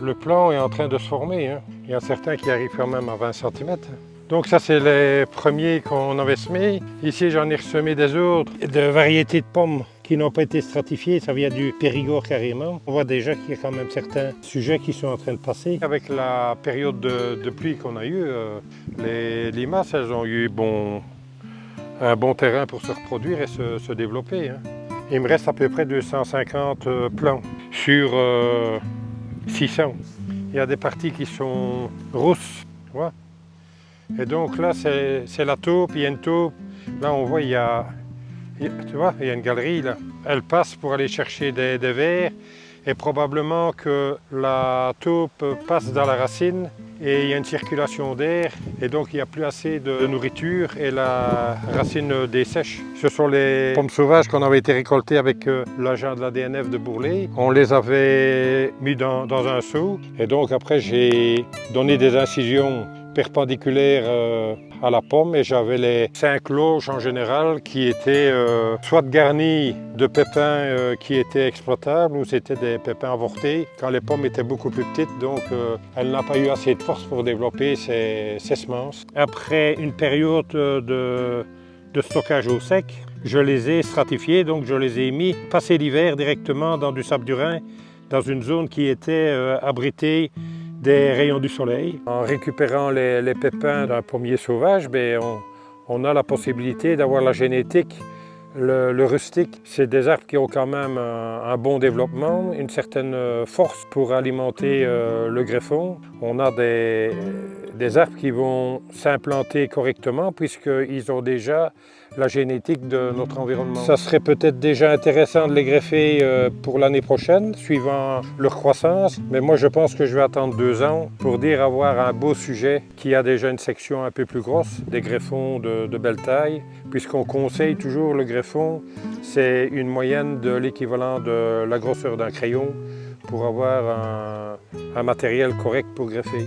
le plant est en train de se former, hein. Il y en a certains qui arrivent quand même à 20 cm. Donc ça, c'est les premiers qu'on avait semés. Ici, j'en ai ressemé des autres, de variétés de pommes qui n'ont pas été stratifiées. Ça vient du Périgord carrément. On voit déjà qu'il y a quand même certains sujets qui sont en train de passer. Avec la période de pluie qu'on a eue, les limaces, elles ont eu un bon terrain pour se reproduire et se développer, hein. Il me reste à peu près 250 plants sur 600. Il y a des parties qui sont rousses, tu vois. Et donc là, c'est la taupe, il y a une taupe. Là, on voit, tu vois, il y a une galerie là. Elle passe pour aller chercher des vers et probablement que la taupe passe dans la racine et il y a une circulation d'air et donc il n'y a plus assez de nourriture et la racine dessèche. Ce sont les pommes sauvages qu'on avait été récoltées avec l'agent de la DNF de Bourlay. On les avait mis dans un seau et donc après j'ai donné des incisions perpendiculaires à la pomme et j'avais les 5 loges en général qui étaient soit garnies de pépins qui étaient exploitables ou c'était des pépins avortés quand les pommes étaient beaucoup plus petites, donc elle n'a pas eu assez de force pour développer ses semences. Après une période de stockage au sec, je les ai stratifiées, donc je les ai mis passer l'hiver directement dans du sable du Rhin, dans une zone qui était abritée des rayons du soleil. En récupérant les pépins d'un pommier sauvage, on a la possibilité d'avoir la génétique. Le rustique, c'est des arbres qui ont quand même un bon développement, une certaine force pour alimenter le greffon. On a des arbres qui vont s'implanter correctement puisqu'ils ont déjà la génétique de notre environnement. Ça serait peut-être déjà intéressant de les greffer pour l'année prochaine, suivant leur croissance. Mais moi, je pense que je vais attendre 2 ans pour dire avoir un beau sujet qui a déjà une section un peu plus grosse, des greffons de belle taille, puisqu'on conseille toujours le greffon, c'est une moyenne de l'équivalent de la grosseur d'un crayon pour avoir un matériel correct pour greffer.